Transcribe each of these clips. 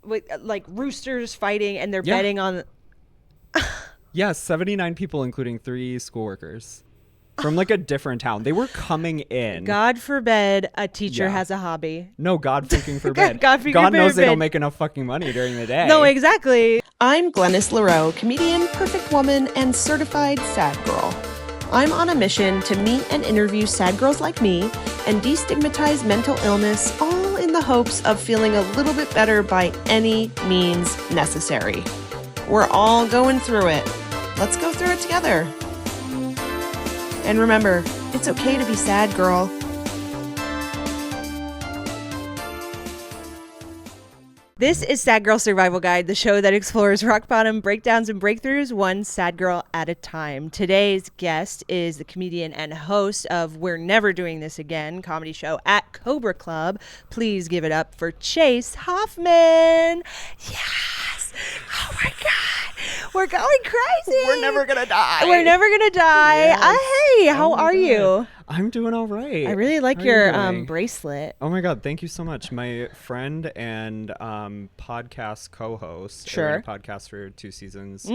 with like roosters fighting and they're betting on. Yeah, 79 people, including 3 school workers from like a different town. They were coming in. God forbid a teacher has a hobby. No, God freaking forbid. God knows they don't make enough fucking money during the day. No, exactly. I'm Glennis LaRoe, comedian, perfect woman, and certified sad girl. I'm on a mission to meet and interview sad girls like me and destigmatize mental illness, all in the hopes of feeling a little bit better by any means necessary. We're all going through it. Let's go through it together. And remember, it's okay to be sad, girl. This is Sad Girl Survival Guide, the show that explores rock bottom breakdowns and breakthroughs one sad girl at a time. Today's guest is the comedian and host of We're Never Doing This Again comedy show at Cobra Club. Please give it up for Chase Hoffman. Yes! Oh my God! We're going crazy! We're never gonna die! We're never gonna die! Yes. Hey, how are you? I'm doing all right. I really like your bracelet. Oh my God, thank you so much. My friend and podcast co-host, Sure, podcast for 2 seasons,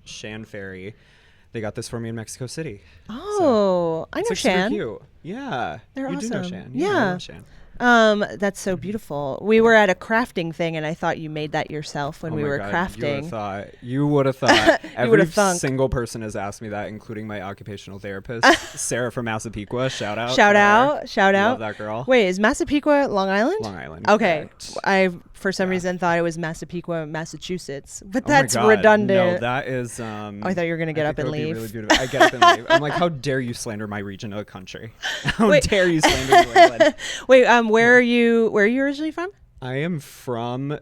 Shan Ferry, they got this for me in Mexico City. Oh, I know like Shan. super cute. Yeah, They're you awesome. do know Shan. Yeah. I love Shan. That's so beautiful. We were at a crafting thing, and I thought you made that yourself when we were crafting. You would have thought. Every thunk. single person has asked me that, including my occupational therapist, Sarah from Massapequa. Shout out. Shout out. Love that girl. Wait, is Massapequa Long Island? Long Island. Okay. Correct. I, for some reason, thought it was Massapequa, Massachusetts. But Oh my that's God. redundant. No, that is. I thought you were going to get up and leave. Really beautiful. I get up and leave. I'm like, how dare you slander my region of the country? How dare you slander New England? Wait, where are you originally from? I'm from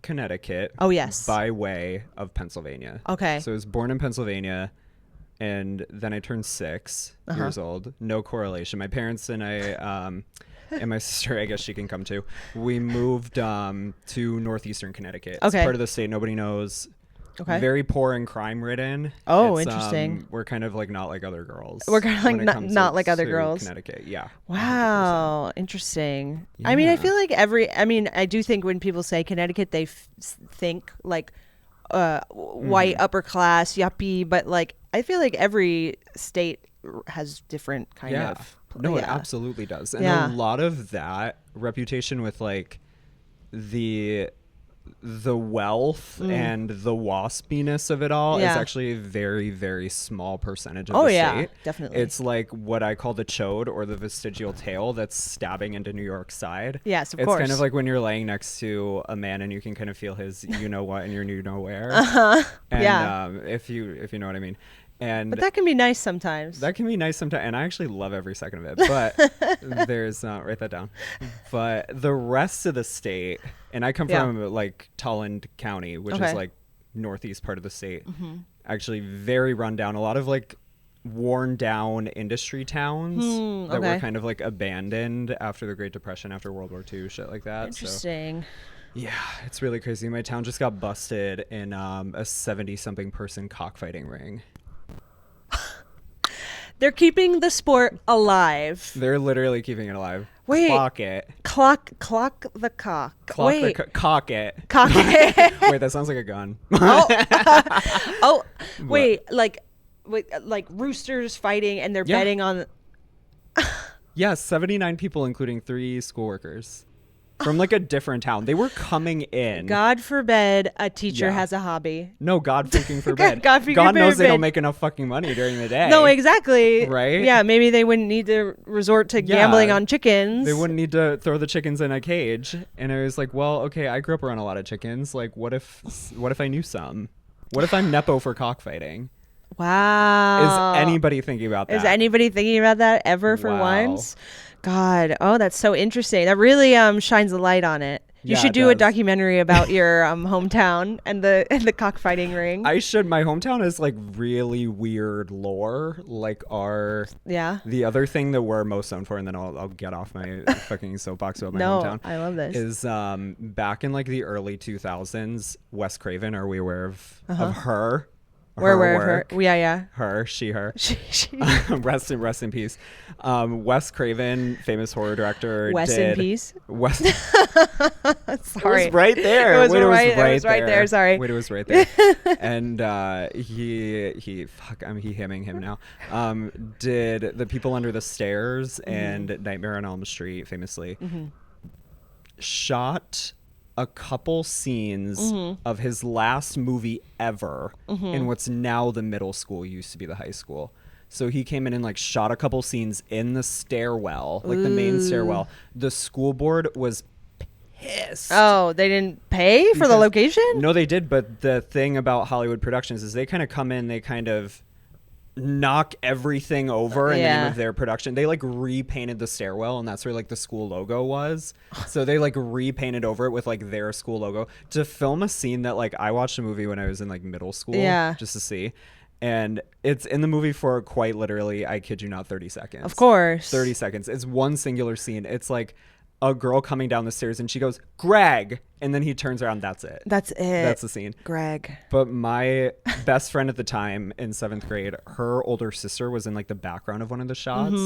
Connecticut. Oh, yes. By way of Pennsylvania. Okay. So I was born in Pennsylvania, and then I turned 6 years old. No correlation. My parents and I, and my sister, I guess she can come too. We moved to northeastern Connecticut. Okay. It's part of the state nobody knows. Okay. Very poor and crime ridden. Oh, interesting. We're kind of like not like other girls. We're kind of like not like other girls. Connecticut, yeah. Wow, 100%. Interesting. Yeah. I mean, I feel like I do think when people say Connecticut, they think like white, upper class, yuppie, but like I feel like every state has different kind of. No, it absolutely does. And a lot of that reputation with like the wealth and the waspiness of it all is actually a very, very small percentage of the state. Definitely. It's like what I call the chode or the vestigial tail that's stabbing into New York's side. Yes, of it's course. It's kind of like when you're laying next to a man and you can kind of feel his you know what and your you know where. And if you know what I mean. But that can be nice sometimes. And I actually love every second of it. But there's write that down. But the rest of the state, and I come from like Tolland County, which is like northeast part of the state. Actually, very rundown. A lot of like worn down industry towns that were kind of like abandoned after the Great Depression, after World War II, shit like that. Interesting. So, yeah, it's really crazy. My town just got busted in a 70-something person cockfighting ring. They're keeping the sport alive. They're literally keeping it alive. Wait. Clock it. Clock the cock. Cock it. Cock it. Wait, that sounds like a gun. Wait, like roosters fighting and they're betting on. Yeah, 79 people, including 3 school workers from like a different town. They were coming in. God forbid a teacher has a hobby. No, God freaking forbid. God knows they don't make enough fucking money during the day. No, exactly. Right? Yeah, maybe they wouldn't need to resort to gambling on chickens. They wouldn't need to throw the chickens in a cage. And I was like, well, okay, I grew up around a lot of chickens. Like, what if I knew some? What if I'm Nepo for cockfighting? Wow. Is anybody thinking about that? Is anybody thinking about that ever for once? God. Oh, that's so interesting. That really shines a light on it. You should do a documentary about your hometown and the cockfighting ring. I should. My hometown is like really weird lore. Like the other thing that we're most known for, and then I'll get off my fucking soapbox about my hometown. I love this. Is back in like the early 2000s, Wes Craven. Are we aware of her? Where work. her? Yeah. Her, her. She. rest in peace. Wes Craven, famous horror director. Wes in peace. Wes. Sorry. It was right there. It was right there. Sorry. Wait, it was right there. And he I'm he-hemming him now. Did The People Under the Stairs and Nightmare on Elm Street, famously. Shot a couple scenes of his last movie ever in what's now the middle school, used to be the high school. So he came in and like shot a couple scenes in the stairwell, like the main stairwell. The school board was pissed. Oh, they didn't pay for the location? No, they did. But the thing about Hollywood Productions is they kind of come in, they kind of knock everything over in the name of their production. They like repainted the stairwell, and that's where like the school logo was. So they like repainted over it with like their school logo to film a scene that like I watched a movie when I was in like middle school just to see. And it's in the movie for quite literally, I kid you not, 30 seconds. Of course. 30 seconds. It's one singular scene. It's like a girl coming down the stairs and she goes, "Greg," and then he turns around. That's it. That's it. That's the scene. Greg. But my best friend at the time in 7th grade, her older sister was in like the background of one of the shots.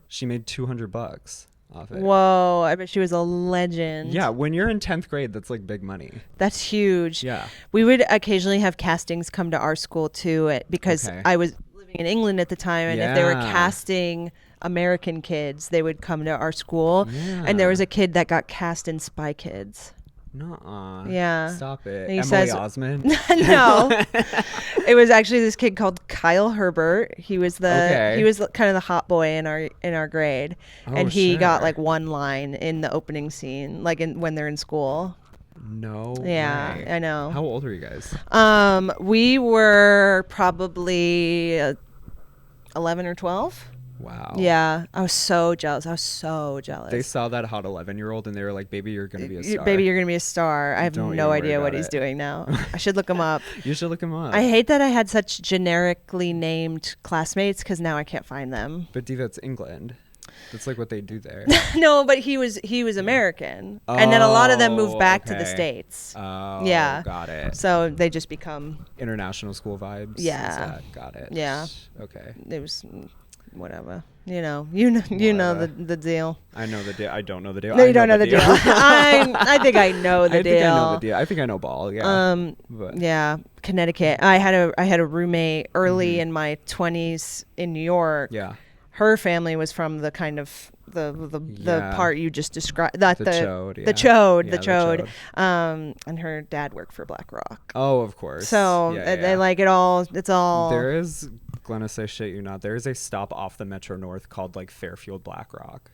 She made $200 off it. Whoa, I bet she was a legend. Yeah, when you're in 10th grade, that's like big money. That's huge. Yeah. We would occasionally have castings come to our school too, because I was living in England at the time, and if they were casting American kids, they would come to our school. And there was a kid that got cast in Spy Kids. Nuh-uh. Yeah. Stop it. And he Emily says, Osment? No. It was actually this kid called Kyle Herbert. He was he was kind of the hot boy in our grade. And he got like one line in the opening scene, like when they're in school. No Yeah, way. I know. How old are you guys? We were probably 11 or 12. Wow. Yeah, I was so jealous. They saw that hot 11-year-old and they were like, "Baby, you're going to be a star." Baby, you're going to be a star. I have no idea what he's doing now. I should look him up. You should look him up. I hate that I had such generically named classmates, because now I can't find them. But Diva, it's England. That's like what they do there. No, but he was American. And then a lot of them moved back to the States. Oh, yeah. Got it. So they just become international school vibes. Yeah. Got it. Yeah. Okay. It was whatever. You know the deal. I know the deal. I don't know the deal. No, you don't know the deal. I think I know the deal. I think I know the deal. I think I know ball. Yeah. Yeah. Connecticut. I had a roommate early in my 20s in New York. Yeah. Her family was from the kind of the part you just described. The chode. And her dad worked for BlackRock. Oh, of course. So they like it all. It's all. There is, Glennis, I shit you not, there is a stop off the Metro North called like Fairfield BlackRock.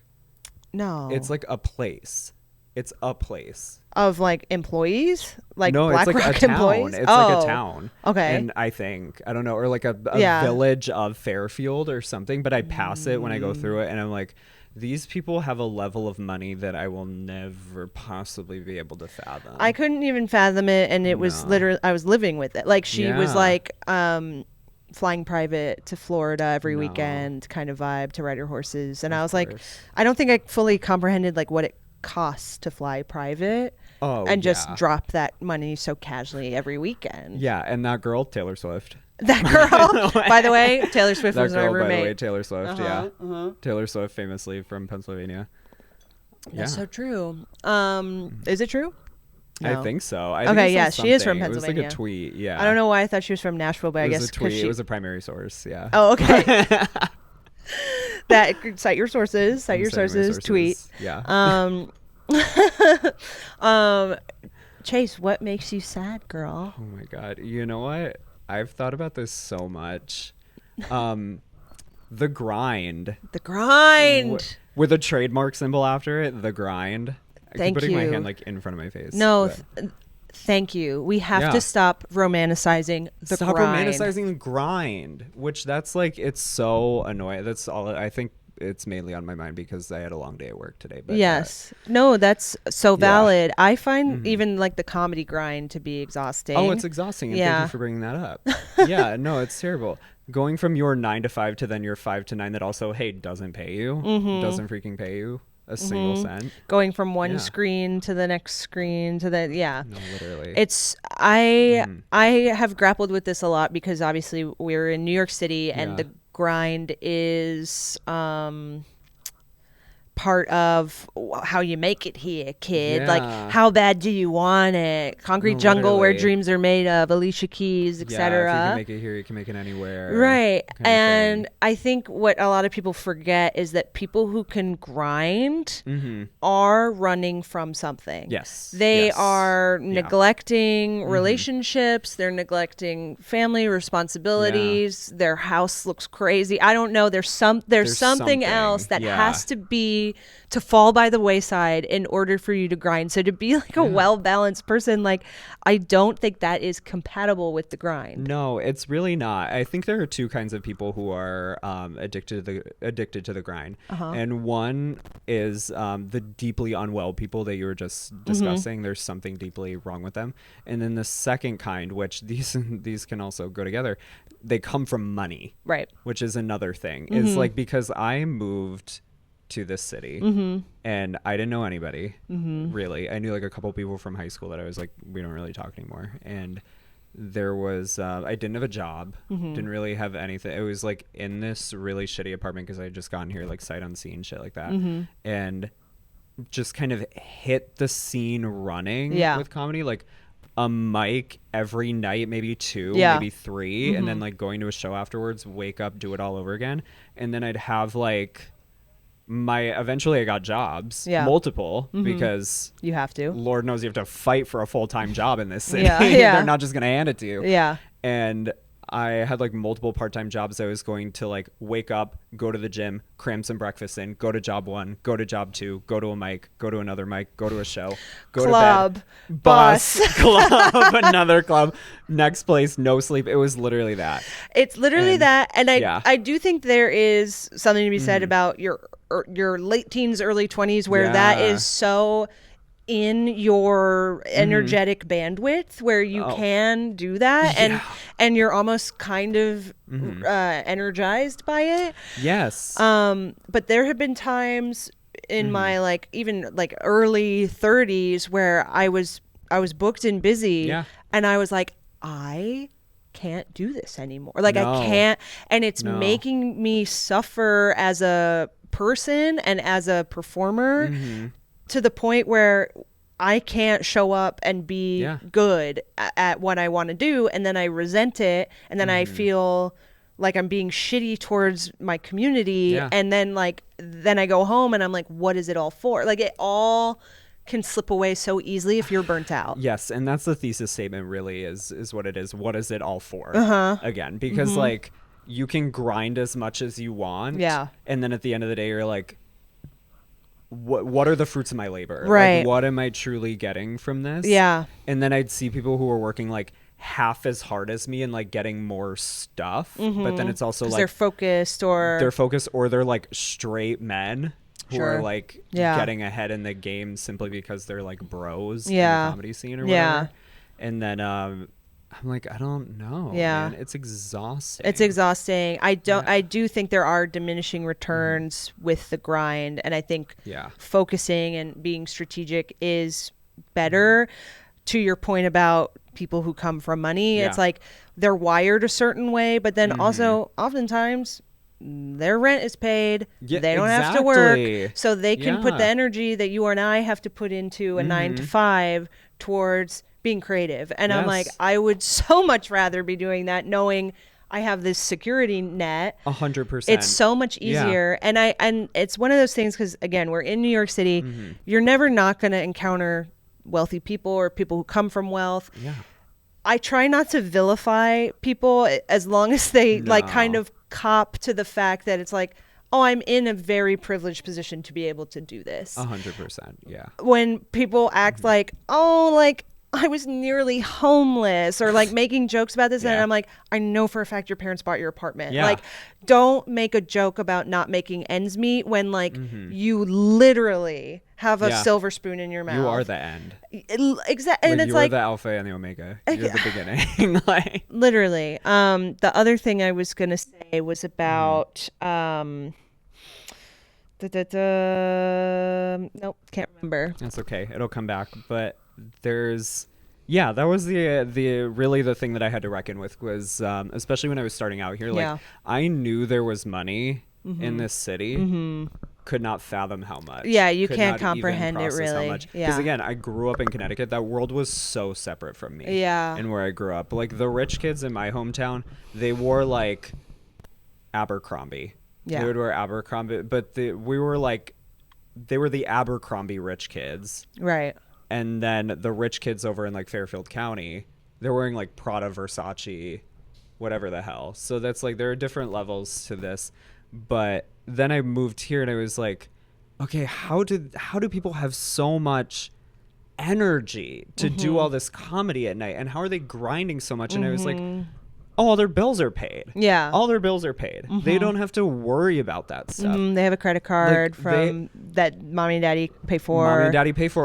No. It's like a place. It's a place of like employees, like no, BlackRock it's like a town. employees. It's like a town. Okay. And I don't know, or like a village of Fairfield or something. But I pass it when I go through it, and I'm like, these people have a level of money that I will never possibly be able to fathom. I couldn't even fathom it, and it was literally I was living with it. Like she was like flying private to Florida every weekend, kind of vibe, to ride her horses, and I was like, I don't think I fully comprehended like what it costs to fly private and just drop that money so casually every weekend. Yeah, and that girl, Taylor Swift. That girl, by the way, Taylor Swift was my roommate. By the way, Taylor Swift, Taylor Swift, famously from Pennsylvania. That's so true. Is it true? No. I think so. She is from Pennsylvania. It was like a tweet, yeah. I don't know why I thought she was from Nashville, but I guess because it was a primary source, yeah. Oh, okay. That cite your sources. Cite your sources. Tweet. Yeah. Chase, what makes you sad, girl? Oh my God. You know what? I've thought about this so much. The grind. The grind. With a trademark symbol after it. The grind. Thank you. I'm putting my hand like in front of my face. No. Thank you. We have to stop romanticizing the grind. Stop romanticizing the grind, which that's like, it's so annoying. That's all. I think it's mainly on my mind because I had a long day at work today. But yes. No, that's so valid. I find even like the comedy grind to be exhausting. Oh, it's exhausting. And thank you for bringing that up. Yeah, no, it's terrible. Going from your 9 to 5 to then your 5 to 9 that also, hey, doesn't pay you, doesn't freaking pay you. a single cent. Going from one screen to the next screen to the No, literally. It's I have grappled with this a lot because obviously we're in New York City and the grind is part of how you make it here, kid. Like, how bad do you want it? Concrete jungle where dreams are made of, Alicia Keys, etc. If you can make it here, you can make it anywhere. Right. And I think what a lot of people forget is that people who can grind are running from something. Yes. They are neglecting relationships. They're neglecting family responsibilities. Their house looks crazy. I don't know. There's something else that has to be to fall by the wayside in order for you to grind. So to be like a well-balanced person, like, I don't think that is compatible with the grind. No, it's really not. I think there are two kinds of people who are addicted to the grind. And one is the deeply unwell people that you were just discussing. There's something deeply wrong with them. And then the second kind, which these can also go together, they come from money. Right. Which is another thing. It's like, because I moved to this city and I didn't know anybody really. I knew like a couple people from high school that I was like, we don't really talk anymore. And there was I didn't have a job, didn't really have anything. It was like in this really shitty apartment because I had just gotten here like sight unseen, shit like that. And just kind of hit the scene running with comedy, like a mic every night, maybe two, maybe three, and then like going to a show afterwards, wake up, do it all over again. And then I'd have like eventually I got jobs, multiple, because you have to. Lord knows you have to fight for a full-time job in this city. They're not just going to hand it to you. And I had like multiple part-time jobs. I was going to like wake up, go to the gym, cram some breakfast in, go to job one, go to job two, go to a mic, go to another mic, go to a show, go club, to bed, bus, club, another club, next place, no sleep. It was literally that. It's literally that. And I do think there is something to be said about your late teens, early 20s, where that is so in your energetic bandwidth where you can do that and you're almost kind of energized by it. Yes. But there have been times in my like even like early 30s where I was booked and busy and I was like, I can't do this anymore. Like I can't, and it's making me suffer as a person and as a performer to the point where I can't show up and be good at what I want to do. And then I resent it. And then I feel like I'm being shitty towards my community. And then then I go home and I'm like, what is it all for? Like, it all can slip away so easily if you're burnt out. Yes. And that's the thesis statement really is what it is. What is it all for? Again, because like you can grind as much as you want. And then at the end of the day, you're like, what are the fruits of my labor? Right. Like, what am I truly getting from this? And then I'd see people who are working like half as hard as me and like getting more stuff. But then it's also like they're focused or they're like straight men who are like getting ahead in the game simply because they're like bros in the comedy scene or whatever. And then I'm like, I don't know. Man. It's exhausting. I do think there are diminishing returns with the grind. And I think focusing and being strategic is better. To your point about people who come from money, it's like they're wired a certain way, but then also oftentimes their rent is paid. They don't have to work. So they can put the energy that you and I have to put into a 9 to 5 towards being creative. And I'm like, I would so much rather be doing that knowing I have this security net. 100%. It's so much easier. And it's one of those things because, again, we're in New York City. You're never not going to encounter wealthy people or people who come from wealth. I try not to vilify people as long as they like kind of cop to the fact that it's like, oh, I'm in a very privileged position to be able to do this. 100%. Yeah. When people act like, oh, like, I was nearly homeless or like making jokes about this. And I'm like, I know for a fact your parents bought your apartment. Like, don't make a joke about not making ends meet when like you literally have a silver spoon in your mouth. You are the end. Exactly. And it's like, you are the alpha and the omega. You're the beginning. Like, literally. The other thing I was going to say was about, Nope, can't remember. That's okay. It'll come back. But that was the really the thing that I had to reckon with was, especially when I was starting out here, like I knew there was money in this city. Could not fathom how much. Yeah, you can't comprehend it really. Because again, I grew up in Connecticut. That world was so separate from me. Yeah. And where I grew up. Like the rich kids in my hometown, they wore like Abercrombie. Yeah. They would wear Abercrombie, but they were the Abercrombie rich kids. Right. And then the rich kids over in like Fairfield County, they're wearing like Prada, Versace, whatever the hell. So that's like, there are different levels to this. But then I moved here and I was like, okay, how do people have so much energy to do all this comedy at night? And how are they grinding so much? And I was like, all their bills are paid. Yeah. All their bills are paid. They don't have to worry about that stuff. They have a credit card that mommy and daddy pay for.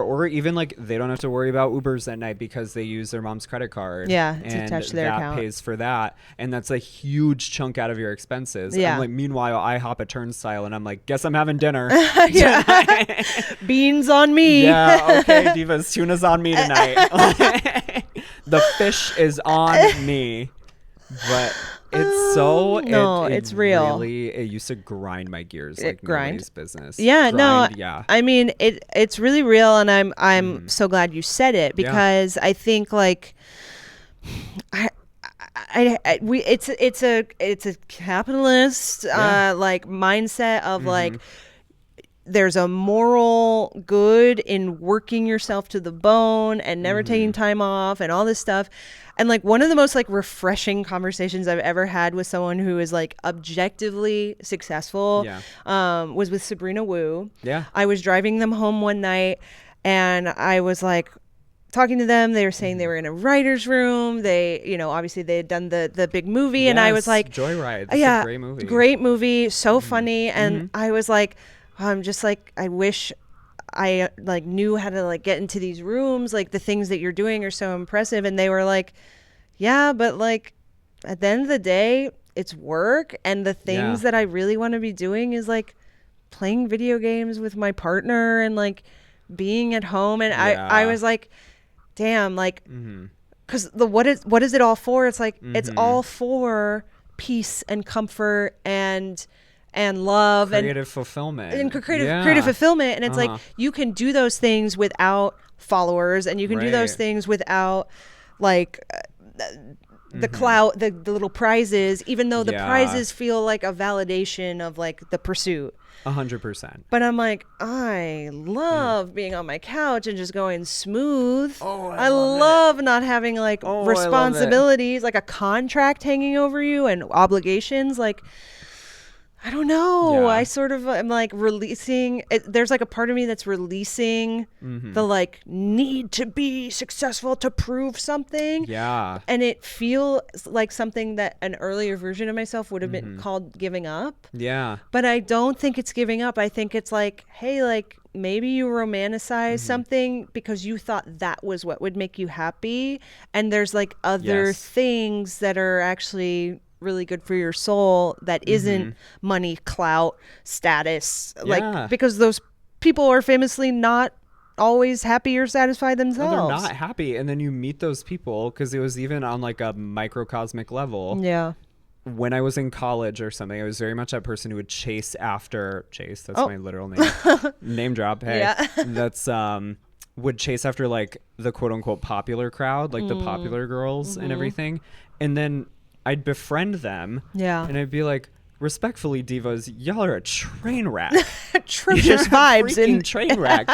Or even like they don't have to worry about Ubers at night because they use their mom's credit card. Yeah, it's attached to their account. That pays for that. And that's a huge chunk out of your expenses. Yeah. And like, meanwhile, I hop a turnstile and I'm like, guess I'm having dinner. Beans on me. Yeah, okay, divas, tuna's on me tonight. The fish is on me. But it's so it's real. Really, it used to grind my gears like nobody's business. Yeah, I mean it's really real, and I'm so glad you said it because I think like it's a capitalist like mindset of like there's a moral good in working yourself to the bone and never taking time off and all this stuff. And like one of the most like refreshing conversations I've ever had with someone who is like objectively successful was with Sabrina Wu. Yeah. I was driving them home one night and I was like talking to them. They were saying they were in a writer's room. They, obviously they had done the big movie and I was like, Joyride. That's a great movie. Great movie. So funny. And I was like, I'm just like, I wish I like knew how to like get into these rooms. Like the things that you're doing are so impressive. And they were like, yeah, but like at the end of the day, it's work. And the things that I really want to be doing is like playing video games with my partner and like being at home. And I was like, damn, like, cause what is it all for? It's like, it's all for peace and comfort and love creative fulfillment and creative fulfillment. And it's like you can do those things without followers and you can do those things without like the clout, the little prizes, even though the prizes feel like a validation of like the pursuit. 100%. But I'm like, I love being on my couch and just going smooth. I love not having like responsibilities, like a contract hanging over you and obligations. Like, I don't know. I sort of am like releasing it. There's like a part of me that's releasing the like need to be successful to prove something. Yeah. And it feels like something that an earlier version of myself would have been called giving up. Yeah. But I don't think it's giving up. I think it's like, hey, like maybe you romanticize something because you thought that was what would make you happy. And there's like other things that are actually really good for your soul that isn't money, clout, status, like because those people are famously not always happy or satisfied themselves. No, they're not happy. And then you meet those people because it was even on like a microcosmic level. Yeah. When I was in college or something, I was very much that person who would chase after Chase. That's my literal name. Name drop. Hey, that's would chase after like the quote unquote popular crowd, like the popular girls and everything. And then I'd befriend them. Yeah. And I'd be like, respectfully, divas, y'all are a train wreck. Atrocious vibes. And train wreck.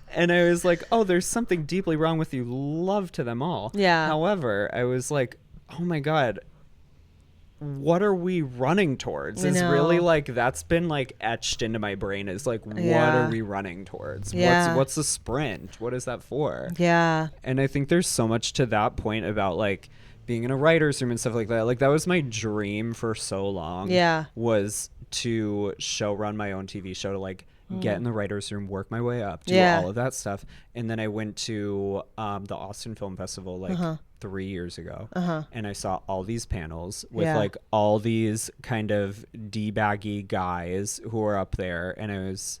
And I was like, oh, there's something deeply wrong with you. Love to them all. Yeah. However, I was like, oh my God, what are we running towards? Is really like, that's been like etched into my brain is like, what are we running towards? What's the sprint? What is that for? Yeah. And I think there's so much to that point about like, being in a writer's room and stuff like that. Like that was my dream for so long. Yeah. Was to run my own TV show, to like get in the writer's room, work my way up, do all of that stuff. And then I went to the Austin Film Festival like 3 years ago, and I saw all these panels with like all these kind of D-baggy guys who were up there, and I was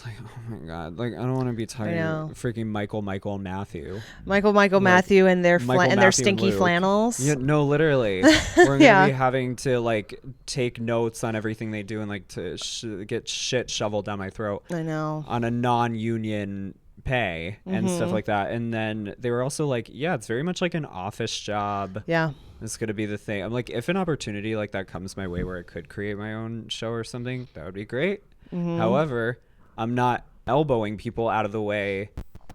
like, oh my god, like I don't want to be tired of freaking Michael and Matthew. Michael, Matthew and their stinky flannels. Yeah, no, literally. We're gonna be having to like take notes on everything they do and like to get shit shoveled down my throat. I know. On a non-union pay and stuff like that. And then they were also like, yeah, it's very much like an office job. Yeah. It's going to be the thing. I'm like, if an opportunity like that comes my way where I could create my own show or something, that would be great. However, I'm not elbowing people out of the way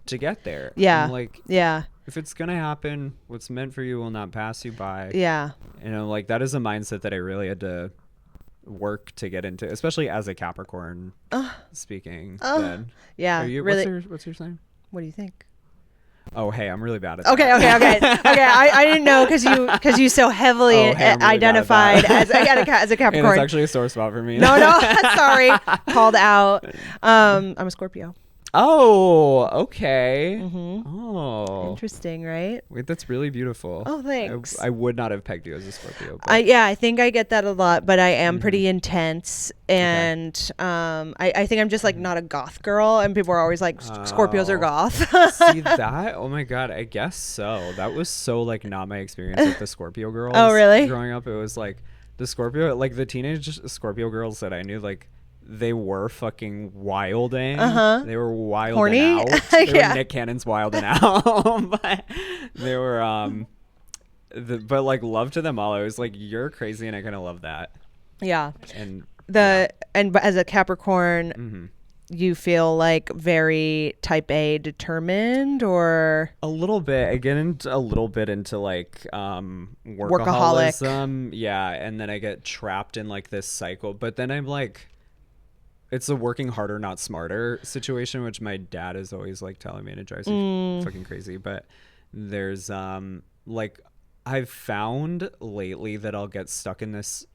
to get there. Yeah. I'm like, if it's going to happen, what's meant for you will not pass you by. Yeah. You know, like that is a mindset that I really had to work to get into, especially as a Capricorn speaking. Yeah. Really. What's your sign? What do you think? Oh, hey, I'm really bad at okay. I didn't know because you so heavily identified as a Capricorn. And it's actually a sore spot for me. No, sorry, called out. I'm a Scorpio. Oh, okay. Oh, interesting, right? Wait, that's really beautiful. Oh, thanks. I would not have pegged you as a Scorpio. I think I get that a lot, but I am pretty intense, and I think I'm just like not a goth girl, and people are always like, Scorpios are goth. See that? Oh my god, I guess so. That was so like not my experience with the Scorpio girls. Oh, really? Growing up, it was like the Scorpio, like the teenage Scorpio girls that I knew, like. They were fucking wilding. They were wilding horny out. They were Nick Cannon's wilding out. But they were but like love to them all. I was like, you're crazy and I kinda love that. Yeah. And and as a Capricorn, you feel like very type A determined, or a little bit. I get into a little bit into like workaholism. Yeah, and then I get trapped in like this cycle. But then I'm like, it's a working harder, not smarter situation, which my dad is always like telling me, and it drives me fucking crazy. But there's like I've found lately that I'll get stuck in this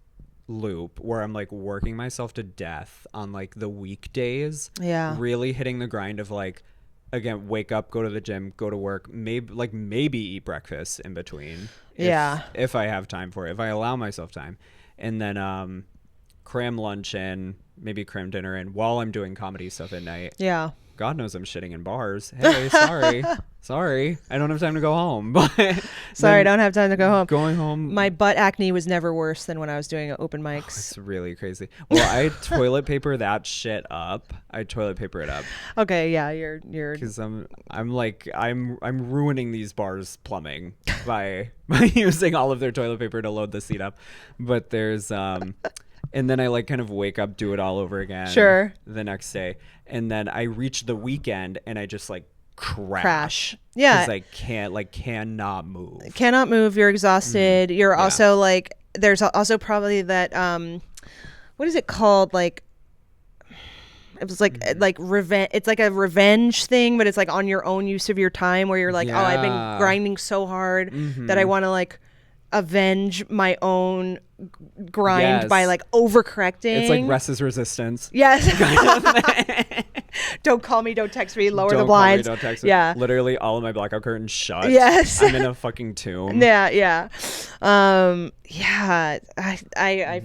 loop where I'm like working myself to death on like the weekdays. Yeah. Really hitting the grind of like, again, wake up, go to the gym, go to work, maybe eat breakfast in between. If I have time for it, if I allow myself time. And then cram lunch in, maybe cram dinner in while I'm doing comedy stuff at night. Yeah. God knows I'm shitting in bars. Hey, sorry. I don't have time to go home. But sorry, I don't have time to go home. Going home. My butt acne was never worse than when I was doing open mics. It's really crazy. Well, I toilet paper that shit up. I toilet paper it up. Okay, yeah, you're because I'm ruining these bars' plumbing by using all of their toilet paper to load the seat up. But there's and then I like kind of wake up, do it all over again. Sure. The next day. And then I reach the weekend and I just like crash. Yeah. Because I cannot move. Cannot move. You're exhausted. You're also like, there's also probably that, what is it called? Like, it was like revenge. It's like a revenge thing, but it's like on your own use of your time where you're like, oh, I've been grinding so hard that I want to like avenge my own grind by like overcorrecting. It's like rest is resistance. Yes. Don't call me, don't text me, lower the blinds. Don't text me. Yeah. Literally all of my blackout curtains shut. Yes. I'm in a fucking tomb. Yeah. I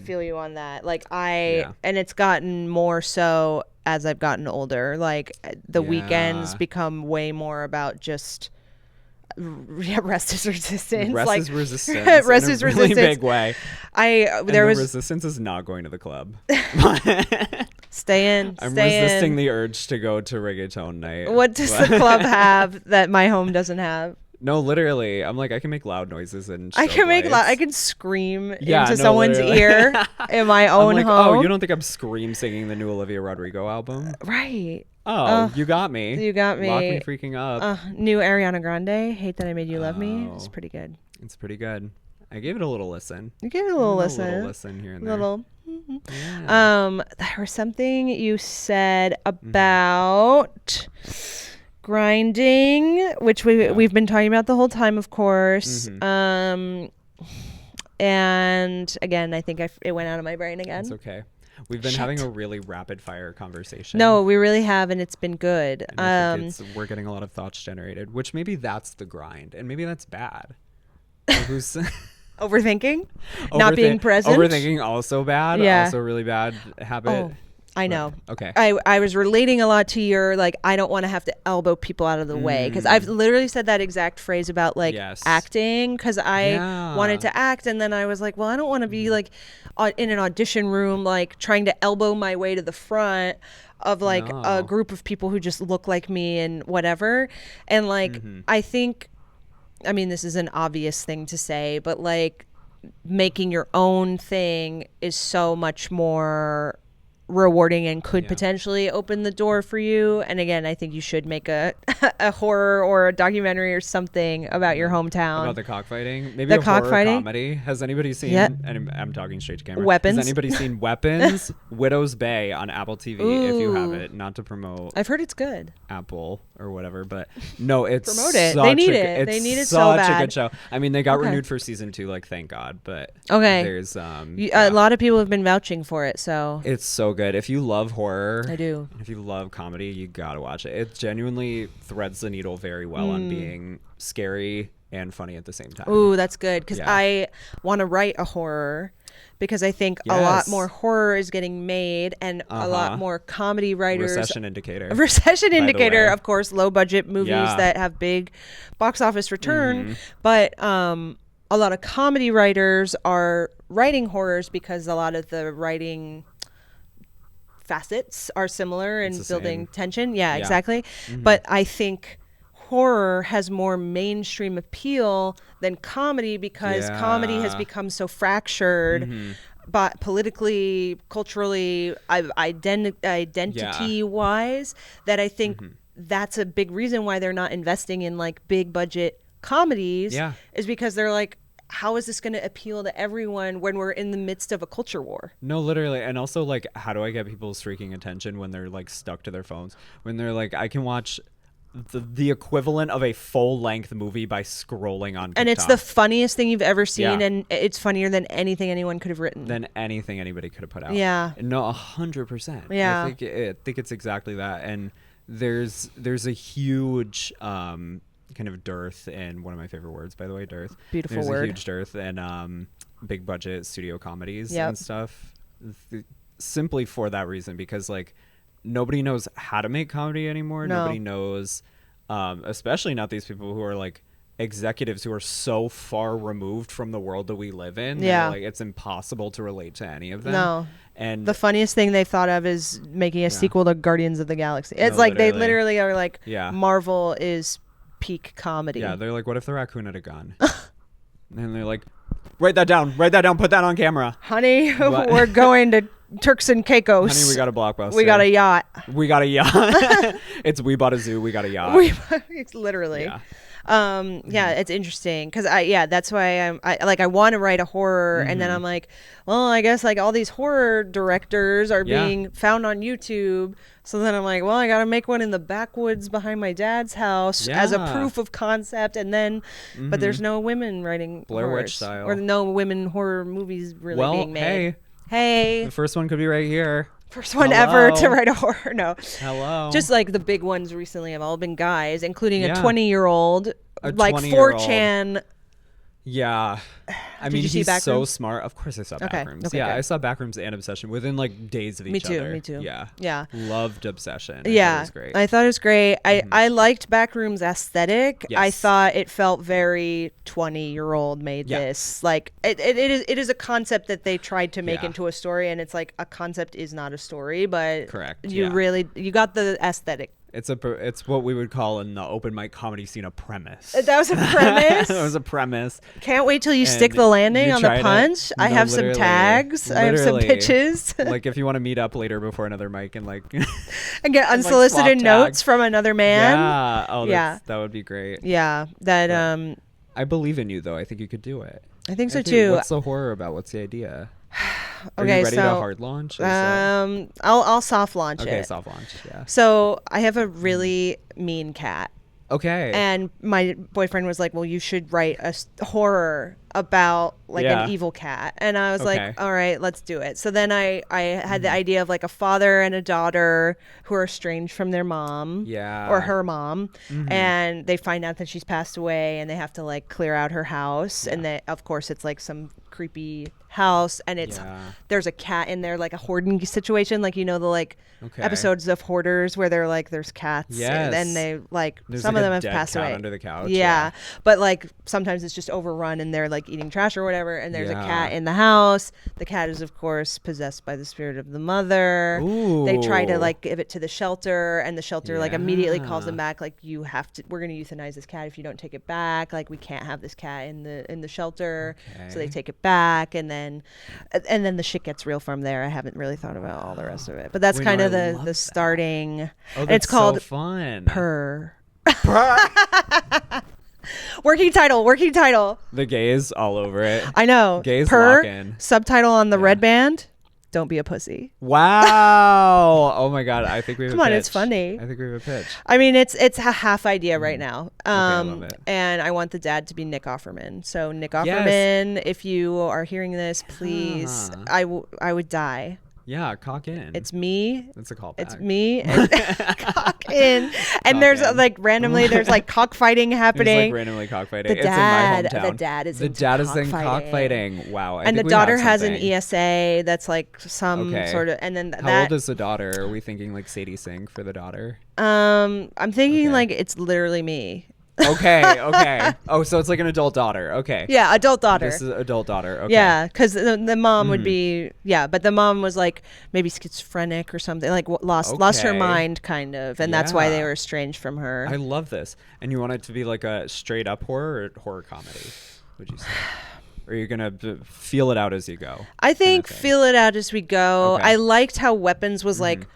feel you on that. Like and it's gotten more so as I've gotten older. Like the weekends become way more about just rest is resistance. Rest is resistance. Rest is resistance. In a really big way. Resistance is not going to the club. Stay in. I'm resisting the urge to go to reggaeton night. What does the club have that my home doesn't have? No, literally. I'm like, I can make loud noises and I can scream into someone's ear in my own home. Oh, you don't think I'm scream singing the new Olivia Rodrigo album? Right. Oh, you got me. You got me. Lock me freaking up. New Ariana Grande, Hate That I Made You Love Me. It's pretty good. It's pretty good. I gave it a little listen. You gave it a little listen. A little listen here and there. There was something you said about grinding, which we've been talking about the whole time, of course. And again, I think it went out of my brain again. It's okay. We've been having a really rapid fire conversation. No, we really have, and it's been good. And I think we're getting a lot of thoughts generated, which maybe that's the grind, and maybe that's bad. Who's overthinking? Not being present? Overthinking also bad. Yeah. Also really bad habit. Oh, I know. Okay. I was relating a lot to your, like, I don't want to have to elbow people out of the way. Because I've literally said that exact phrase about, like, acting. Because I wanted to act. And then I was like, well, I don't want to be, like, in an audition room, like, trying to elbow my way to the front of, like, a group of people who just look like me and whatever. And, like, I think, I mean, this is an obvious thing to say, but, like, making your own thing is so much more rewarding and could potentially open the door for you. And again, I think you should make a horror or a documentary or something about your hometown. About the cockfighting? Maybe a horror comedy. Has anybody seen, and I'm talking straight to camera, Weapons? Has anybody seen Weapons? Widow's Bay on Apple TV. If you have it, not to promote I've heard it's good. Apple or whatever, but no, it's promote it. They need it. They need it so bad. Such a good show. I mean, they got renewed for season 2, like, thank God, but there's a lot of people have been vouching for it, so it's so good. If you love horror, I do. If you love comedy, you gotta watch it. It genuinely threads the needle very well on being scary and funny at the same time. Ooh, that's good, because I want to write a horror, because I think a lot more horror is getting made, and a lot more comedy writers. Recession indicator, of course, low budget movies that have big box office return, but a lot of comedy writers are writing horrors because a lot of the writing facets are similar in building tension. Yeah, exactly. But I think horror has more mainstream appeal than comedy, because comedy has become so fractured, but politically, culturally, identity wise, that I think that's a big reason why they're not investing in, like, big budget comedies, is because they're like, how is this going to appeal to everyone when we're in the midst of a culture war? No, literally. And also, like, how do I get people's freaking attention when they're, like, stuck to their phones? When they're like, I can watch the equivalent of a full-length movie by scrolling on TikTok. And it's the funniest thing you've ever seen, and it's funnier than anything anyone could have written. Than anything anybody could have put out. Yeah. No, 100%. Yeah. I think it's exactly that. And there's a huge kind of dearth in, one of my favorite words, by the way, dearth. Beautiful There's word. a huge dearth in big budget studio comedies and stuff. Simply for that reason, because, like, nobody knows how to make comedy anymore. No. Nobody knows, especially not these people who are, like, executives who are so far removed from the world that we live in. Yeah. Like, it's impossible to relate to any of them. No. And the funniest thing they've thought of is making a sequel to Guardians of the Galaxy. It's like they literally are like, Marvel is peak comedy. Yeah, they're like, what if the raccoon had a gun? And they're like, write that down, put that on camera. Honey, we're going to Turks and Caicos. Honey, we got a blockbuster. We got a yacht. It's we bought a zoo, we got a yacht. It's literally. Yeah. It's interesting, because that's why I want to write a horror, and then I'm like, well, I guess, like, all these horror directors are being found on YouTube, so then I'm like, well, I gotta make one in the backwoods behind my dad's house as a proof of concept, and then but there's no women writing Blair horrors, Witch style, or no women horror movies really being made. Hey, the first one could be right here. First one ever to write a horror. No. Hello. Just, like, the big ones recently have all been guys, including a 20-year-old, like 20-year-old. 4chan. Yeah. I mean, he's so smart. Of course I saw Backrooms. Okay, I saw Backrooms and Obsession within, like, days of each other. Me too. Yeah. Loved Obsession. Yeah. It was great. I thought it was great. I liked Backrooms aesthetic. Yes. I thought it felt very 20-year-old made this. Like, it is a concept that they tried to make into a story, and it's like, a concept is not a story, but correct. You got the aesthetic. It's what we would call in the open mic comedy scene a premise. That was a premise? That was a premise. Can't wait till you stick the landing on the punch. I have some tags. I have some pitches. Like, if you want to meet up later before another mic and, like... and get unsolicited notes from another man. Yeah. Oh, that would be great. Yeah. That, I believe in you, though. I think you could do it. I think so, too. What's the horror about? What's the idea? Are you ready to hard launch? I'll soft launch it. Okay, soft launch, yeah. So I have a really mean cat. Okay. And my boyfriend was like, well, you should write a horror about like an evil cat. And I was like, all right, let's do it. So then I had the idea of like a father and a daughter who are estranged from their mom or her mom. And they find out that she's passed away and they have to like clear out her house. And they, of course, it's like some creepy house, and it's there's a cat in there, like a hoarding situation, like, you know, the like episodes of Hoarders where they're like there's cats and then they like there's some like of them have passed away under the couch. But like sometimes it's just overrun and they're like eating trash or whatever, and there's a cat in the house. The cat is of course possessed by the spirit of the mother. They try to like give it to the shelter, and the shelter like immediately calls them back, like, you have to, we're going to euthanize this cat if you don't take it back, like we can't have this cat in the shelter. So they take it back, and then the shit gets real from there. I haven't really thought about all the rest of it, but that's kind of the starting. And it's called so fun. Purr. Working title. The gays all over it. I know. Gays Purr, lock in. subtitle on the red band, don't be a pussy. Wow. Oh my God. I think we have Come a on, pitch. it's funny. I think we have a pitch. I mean, it's a half idea right now. I love it. And I want the dad to be Nick Offerman. So Nick Offerman, if you are hearing this, please, I would die. Yeah, cock in. It's me. That's a callback. It's me. And cock in. And there's like randomly, there's like cockfighting happening. There's like randomly cockfighting. The dad, it's in my hometown. The dad is in cockfighting. Wow. And the daughter has an ESA that's like some sort of, and then How old is the daughter? Are we thinking like Sadie Sink for the daughter? I'm thinking like it's literally me. Okay. Oh, so it's like an adult daughter. Okay. Yeah, adult daughter. This is adult daughter. Okay. Yeah, because the mom would be, but the mom was like maybe schizophrenic or something, like lost her mind kind of, and that's why they were estranged from her. I love this. And you want it to be like a straight up horror or horror comedy, would you say? Or are you going to feel it out as you go? I think feel it out as we go. I liked how Weapons was like,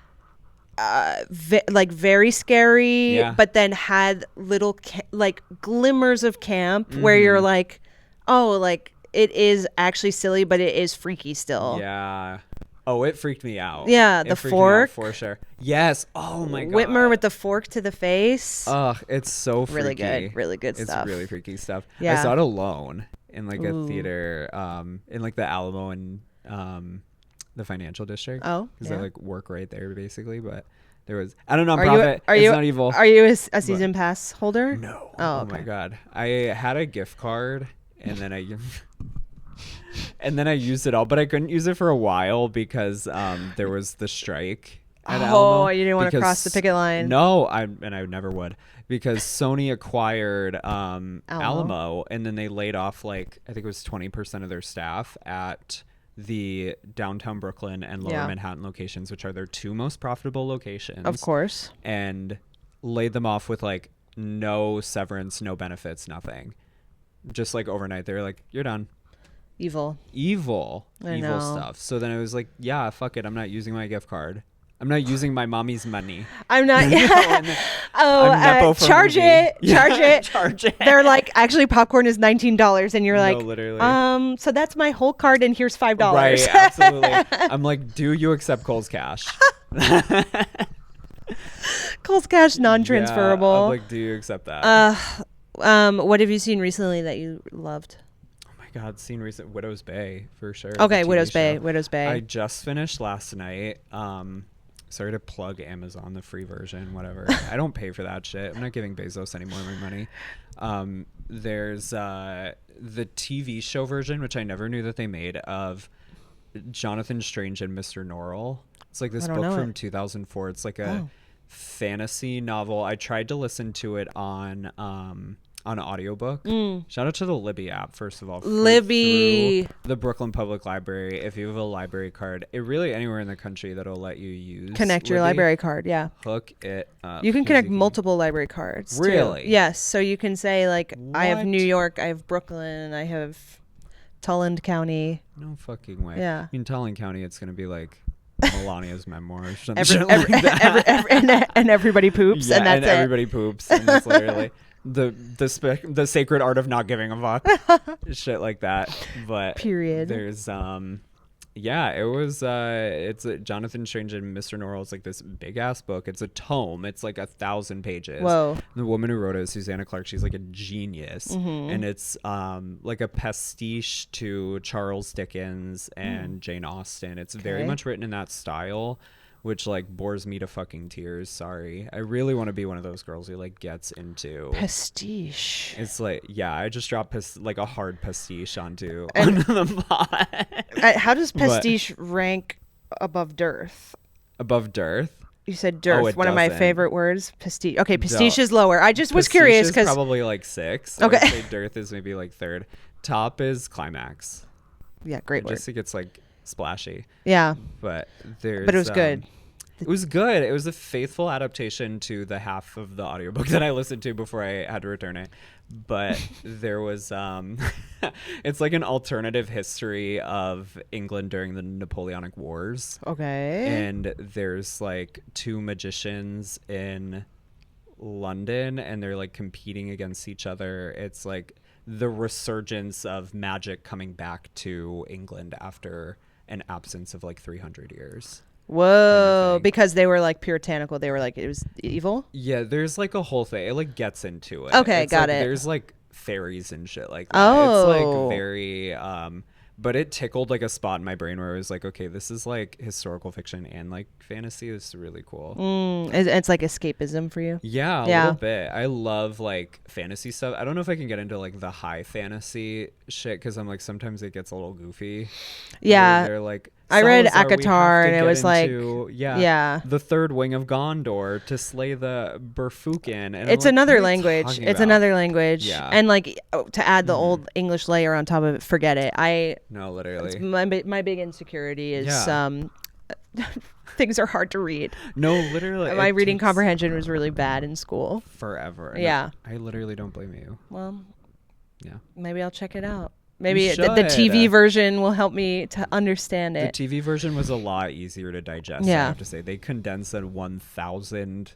like very scary, but then had little like glimmers of camp where you're like, oh, like it is actually silly, but it is freaky still. Yeah. Oh, it freaked me out. Yeah, the fork for sure. Yes. Oh my God. Whitmer with the fork to the face. Ugh, it's so freaky. Really good stuff. It's really freaky stuff. Yeah. I saw it alone in like a theater, in like the Alamo and the financial district. Oh, because I like work right there basically, but. There was, I don't know, it's not evil. Are you a season pass holder? No. Oh, my God. I had a gift card and then I used it all, but I couldn't use it for a while because there was the strike at Alamo. You didn't want to cross the picket line. No, I never would, because Sony acquired Alamo, and then they laid off like, I think it was 20% of their staff at the downtown Brooklyn and lower Manhattan locations, which are their two most profitable locations, of course, and laid them off with like no severance, no benefits, nothing. Just like overnight, they were like, "You're done." Evil stuff. So then I was like, "Yeah, fuck it. I'm not using my gift card. I'm not using my mommy's money. I'm not. Charge it. They're like, actually, popcorn is $19, and you're like, literally. So that's my whole card, and here's $5. Right, absolutely. I'm like, do you accept Kohl's Cash? Kohl's Cash non-transferable. Yeah, I'm like, do you accept that? What have you seen recently that you loved? Oh my God, seen recent Widow's Bay for sure. Okay, Widow's Bay. I just finished last night. Sorry to plug Amazon, the free version, whatever. I don't pay for that shit. I'm not giving Bezos any more of my money. There's the TV show version, which I never knew that they made, of Jonathan Strange and Mr. Norrell. It's like this book from 2004. It's like a fantasy novel. I tried to listen to it on audiobook. Shout out to the Libby app, first of all. Libby. The Brooklyn Public Library. If you have a library card, it really anywhere in the country that'll let you use connect Libby, your library card. Yeah. Hook it up. You can connect multiple library cards. Really? Too. Yes. So you can say like, I have New York, I have Brooklyn, I have Tulland County. No fucking way. Yeah. In Tulland County, it's gonna be like Melania's memoirs. And everybody poops, and that's everybody poops, and that's literally the sacred art of not giving a fuck. Shit like that. But period. There's Yeah, it was it's Jonathan Strange and Mr. Norrell. It's like this big ass book. It's a tome. It's like 1,000 pages. Whoa. The woman who wrote it is Susanna Clarke. She's like a genius. And it's like a pastiche to Charles Dickens and Jane Austen. It's very much written in that style, which like bores me to fucking tears. Sorry. I really want to be one of those girls who like gets into pastiche. It's like, yeah, I just dropped like a hard pastiche onto the pot. How does pastiche rank above dearth? Above dearth? You said dearth, one one of my favorite words. Pastiche. Okay, pastiche is lower. I just was curious because probably like 6. Okay. I'd say dearth is maybe like 3rd. Top is climax. Yeah, great word. Just it gets like splashy. Yeah. But it was good. It was good. It was a faithful adaptation to the half of the audiobook that I listened to before I had to return it. But there was it's like an alternative history of England during the Napoleonic Wars. Okay. And there's like 2 magicians in London and they're like competing against each other. It's like the resurgence of magic coming back to England after an absence of like 300 years. Whoa, because they were like puritanical. They were like, it was evil? Yeah, there's like a whole thing. It like gets into it. Okay, it's got like, it. There's like fairies and shit like that. Oh. It's like very but it tickled like a spot in my brain where I was like, okay, this is like historical fiction and like fantasy. This is really cool. It's like escapism for you? Yeah, a little bit. I love like fantasy stuff. I don't know if I can get into like the high fantasy shit because I'm like sometimes it gets a little goofy. Yeah. They're like, I read Salazar, we have ACOTAR to and it get was like, yeah, the third wing of Gondor to slay the Berfukin. And it's like, another language. It's another language. Yeah. And like to add the old English layer on top of it, forget it. No, literally. My big insecurity is things are hard to read. No, literally. My reading comprehension was really bad in school. Forever. Yeah. I literally don't blame you. Well, yeah. Maybe I'll check it out. Maybe the TV version will help me to understand it. The TV version was a lot easier to digest, I have to say. They condensed a 1,000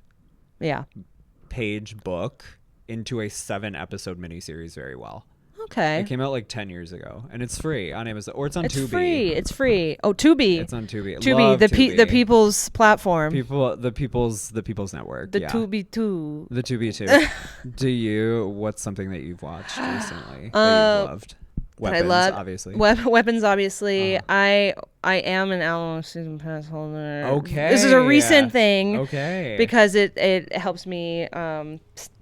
page book into a 7-episode miniseries very well. Okay. It came out like 10 years ago, and it's free on Amazon, or it's on Tubi. It's free. Oh, Tubi. It's on Tubi. Tubi, the people's platform. The people's network. The Tubi 2. The Tubi 2. What's something that you've watched recently that you've loved? Weapons, obviously. Weapons, obviously. I am an Alamo season pass holder. Okay. This is a recent thing. Okay. Because it helps me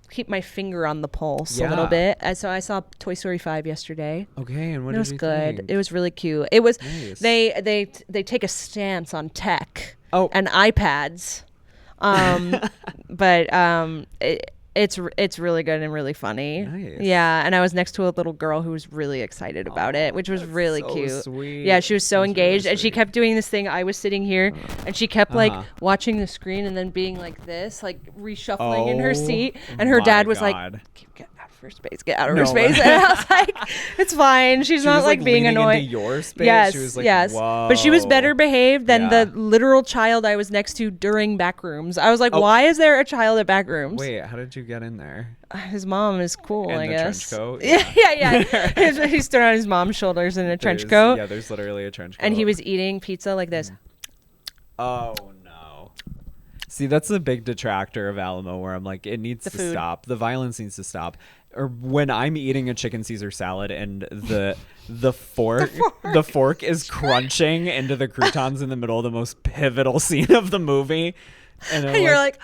keep my finger on the pulse a little bit. So I saw Toy Story 5 yesterday. Okay, and what did you think? It was good. It was really cute. It was nice. They take a stance on tech and iPads. But it's really good and really funny. Nice. Yeah, and I was next to a little girl who was really excited about it, which was really so cute. Sweet. Yeah, she was so engaged, really and she kept doing this thing. I was sitting here, and she kept like watching the screen and then being like this, like reshuffling in her seat. And her dad was like, "Get out of her space, get out of her space." And I was like, "It's fine. She's not like being annoying." Into your space. Yes, she was like, yes. Whoa. But she was better behaved than the literal child I was next to during Backrooms. I was like, why is there a child at Backrooms? Wait, how did you get in there? His mom is cool, In I the guess. trench coat? Yeah. He stood on his mom's shoulders in a trench coat. Yeah, there's literally a trench coat. And he was eating pizza like this. Oh, no. See, that's a big detractor of Alamo where I'm like, it needs to stop. The violence needs to stop. Or when I'm eating a chicken Caesar salad and the fork is crunching into the croutons in the middle of the most pivotal scene of the movie. And you're like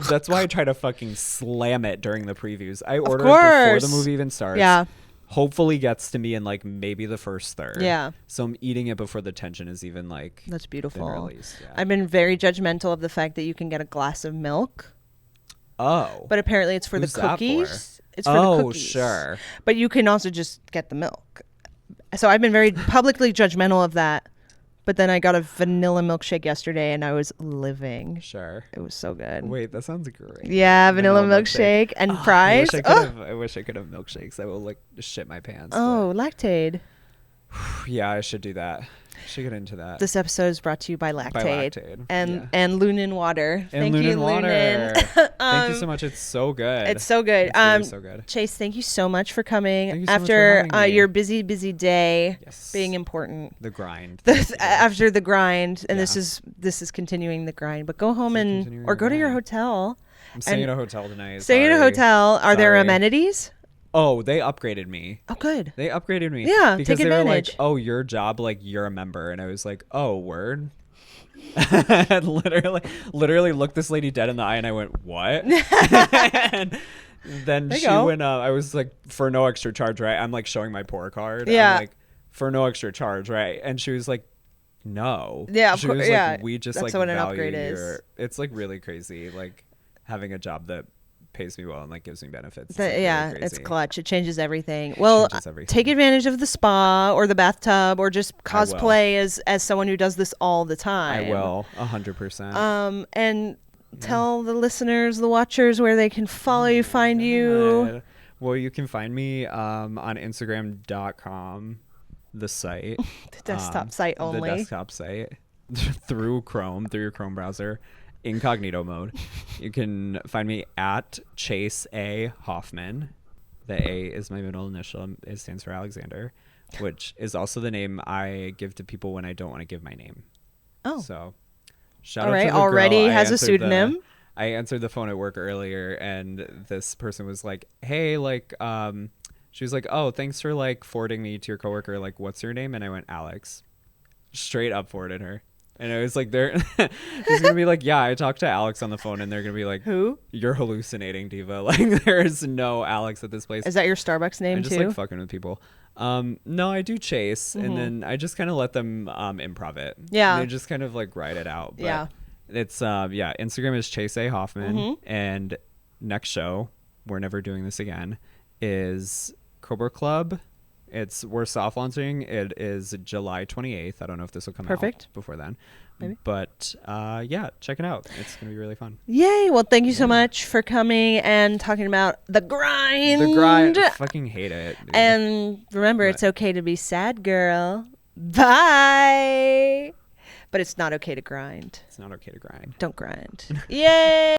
that's why I try to fucking slam it during the previews. I order it before the movie even starts. Yeah. Hopefully gets to me in like maybe the first third. Yeah. So I'm eating it before the tension is even like that's beautiful. Released. Yeah. I've been very judgmental of the fact that you can get a glass of milk. Oh. But apparently it's for Who's the cookies. It's for the cookies. Sure. But you can also just get the milk. So I've been very publicly judgmental of that. But then I got a vanilla milkshake yesterday and I was living. Sure. It was so good. Wait, that sounds great. Yeah, vanilla milkshake and fries. I wish I could have milkshakes. I will like shit my pants. Oh, Lactaid. Yeah, I should do that. Should get into that. This episode is brought to you by Lactaid, and Lunin Water. And Thank you, Water. Lunin. Thank you so much. It's so good. It's so good. It's really so good. Chase, thank you so much for coming. Thank you so after much for having me. Your busy day, Yes. being important. The grind. After the grind, and Yeah. this is continuing the grind. But go home continuing or the go to your grind. hotel. I'm staying at a hotel tonight. Staying in a Sorry. hotel. Are there Sorry. amenities? Oh, they upgraded me. Oh, good. They upgraded me. Yeah, because take they were advantage. like, "Oh, your job, like you're a member," and I was like, "Oh, word." And literally looked this lady dead in the eye, and I went, "What?" And then she went. I was like, "For no extra charge, right?" I'm like showing my poor card. Yeah. I'm like, "For no extra charge, right?" And she was like, "No." Yeah, of she course. was Yeah, like, "We just that's like what an value upgrade your." is. It's like really crazy, like having a job that pays me well and like gives me benefits. It's, But, like, really yeah, crazy. it's clutch. It changes everything. Well, changes everything. take advantage of the spa or the bathtub or just cosplay as someone who does this all the time. I will 100%. And tell the listeners, the watchers, where they can follow you, find you. Well, you can find me on Instagram.com, the site. The desktop site only. The desktop site through Chrome, through your Chrome browser, incognito mode. You can find me at Chase A. Hoffman. The A is my middle initial. It stands for Alexander, which is also the name I give to people when I don't want to give my name. Oh. So shout All out right. to the Already girl. has a pseudonym. I answered the phone at work earlier, and this person was like, "Hey, like, she was like, oh, thanks for like forwarding me to your coworker. Like, what's your name?" And I went, Alex. Straight up forwarded her. And I was like, she's gonna be like, yeah, I talked to Alex on the phone, and they're gonna be like, who? You're hallucinating, Diva. Like, there is no Alex at this place. Is that your Starbucks name I'm just too? like fucking with people. No, I do Chase, and then I just kind of let them improv it. Yeah. And they just kind of like write it out. But Yeah. It's Instagram is Chase A. Hoffman, and next show, we're never doing this again, is Cobra Club. We're soft launching. It is July 28th. I don't know if this will come out before then. Maybe. But yeah, check it out. It's going to be really fun. Yay. Well, thank you so much for coming and talking about the grind. The grind. I fucking hate it. Dude. And remember, it's okay to be sad, girl. Bye. But it's not okay to grind. It's not okay to grind. Don't grind. Yay.